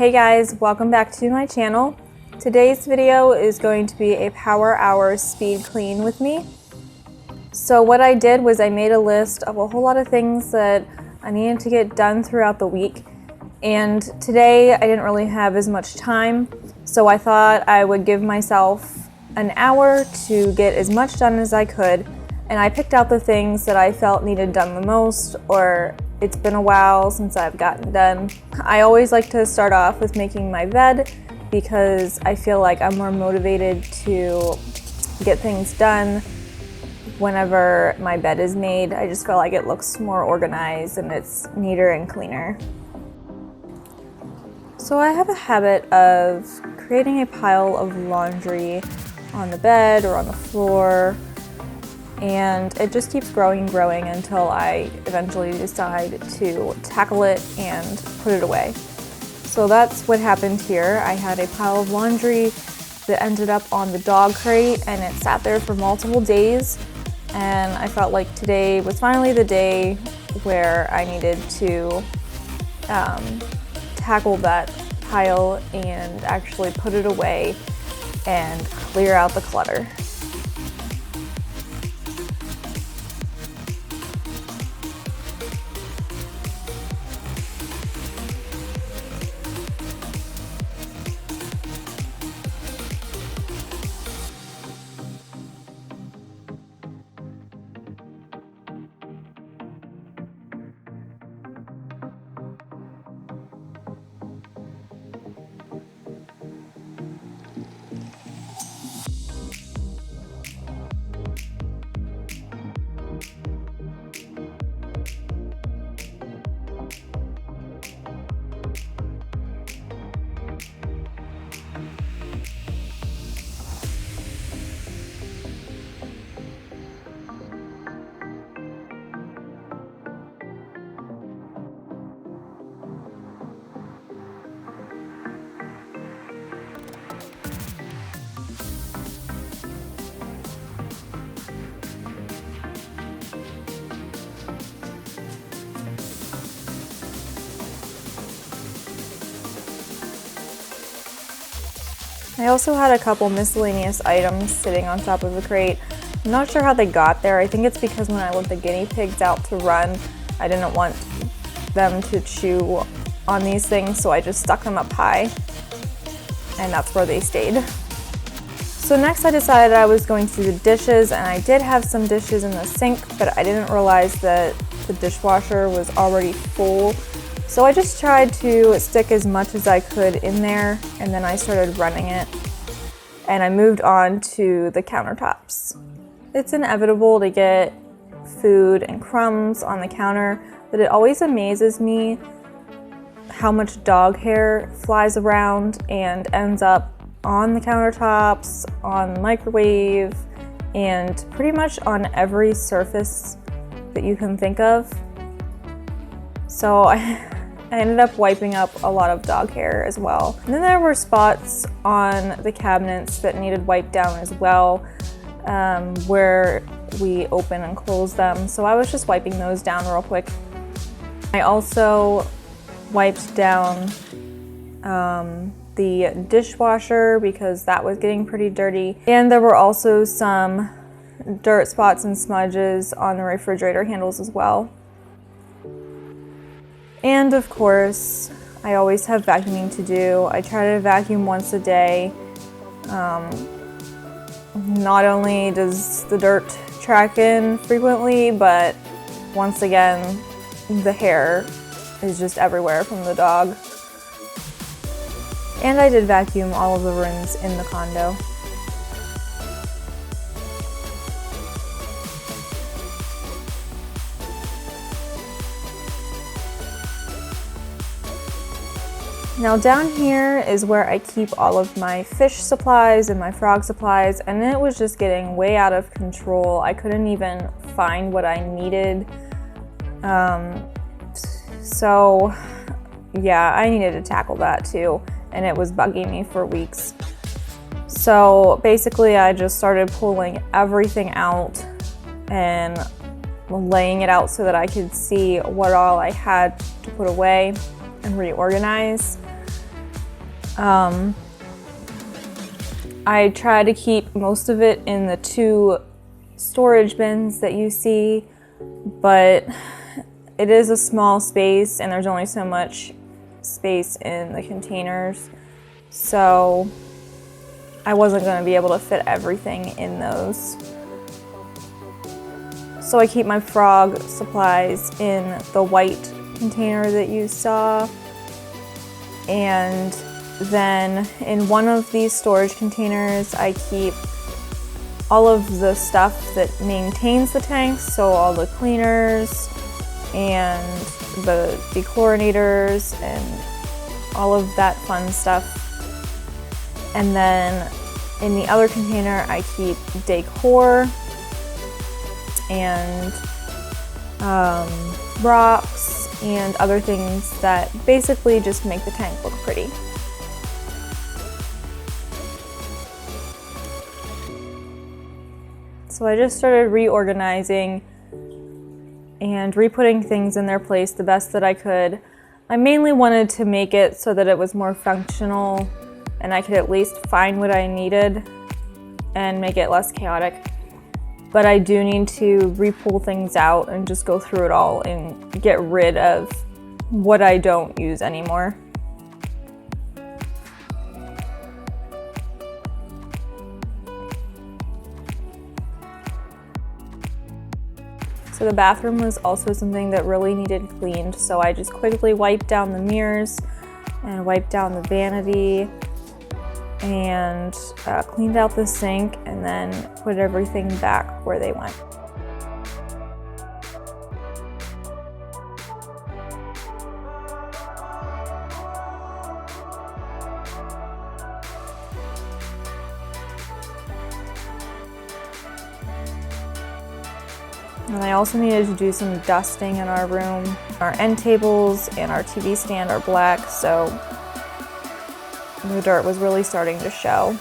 Hey guys, welcome back to my channel. Today's video is going to be a power hour speed clean with me. So what I did was I made a list of a whole lot of things that I needed to get done throughout the week. And today I didn't really have as much time, so I thought I would give myself an hour to get as much done as I could. And I picked out the things that I felt needed done the most, or it's been a while since I've gotten done. I always like to start off with making my bed because I feel like I'm more motivated to get things done whenever my bed is made. I just feel like it looks more organized and it's neater and cleaner. So I have a habit of creating a pile of laundry on the bed or on the floor, and it just keeps growing and growing until I eventually decide to tackle it and put it away. So that's what happened here. I had a pile of laundry that ended up on the dog crate, and it sat there for multiple days, and I felt like today was finally the day where I needed to tackle that pile and actually put it away and clear out the clutter. I also had a couple miscellaneous items sitting on top of the crate. I'm not sure how they got there. I think it's because when I let the guinea pigs out to run, I didn't want them to chew on these things, so I just stuck them up high, and that's where they stayed. So next I decided I was going to do the dishes, and I did have some dishes in the sink, but I didn't realize that the dishwasher was already full. So I just tried to stick as much as I could in there, and then I started running it, and I moved on to the countertops. It's inevitable to get food and crumbs on the counter, but it always amazes me how much dog hair flies around and ends up on the countertops, on the microwave, and pretty much on every surface that you can think of. So I ended up wiping up a lot of dog hair as well. And then there were spots on the cabinets that needed wiped down as well, where we open and close them. So I was just wiping those down real quick. I also wiped down the dishwasher because that was getting pretty dirty. And there were also some dirt spots and smudges on the refrigerator handles as well. And of course, I always have vacuuming to do. I try to vacuum once a day. Not only does the dirt track in frequently, but once again, the hair is just everywhere from the dog. And I did vacuum all of the rooms in the condo. Now down here is where I keep all of my fish supplies and my frog supplies, and it was just getting way out of control. I couldn't even find what I needed. So yeah, I needed to tackle that too, and it was bugging me for weeks. So basically I just started pulling everything out and laying it out so that I could see what all I had to put away and reorganize. I try to keep most of it in the 2 storage bins that you see, but it is a small space and there's only so much space in the containers, so I wasn't going to be able to fit everything in those. So I keep my frog supplies in the white container that you saw, and then in one of these storage containers I keep all of the stuff that maintains the tanks, so all the cleaners and the dechlorinators and all of that fun stuff. And then in the other container I keep decor and rocks and other things that basically just make the tank look pretty. So I just started reorganizing and re-putting things in their place the best that I could. I mainly wanted to make it so that it was more functional and I could at least find what I needed and make it less chaotic. But I do need to re-pull things out and just go through it all and get rid of what I don't use anymore. So the bathroom was also something that really needed cleaned, so I just quickly wiped down the mirrors and wiped down the vanity and cleaned out the sink and then put everything back where they went. And I also needed to do some dusting in our room. Our end tables and our TV stand are black, so the dirt was really starting to show.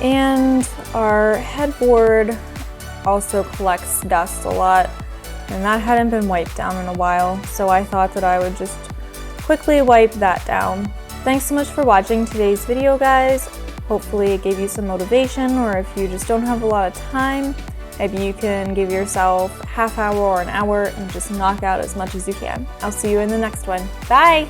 And our headboard also collects dust a lot, and that hadn't been wiped down in a while, so I thought that I would just quickly wipe that down. Thanks so much for watching today's video, guys. Hopefully it gave you some motivation, or if you just don't have a lot of time, maybe you can give yourself a half hour or an hour and just knock out as much as you can. I'll see you in the next one. Bye!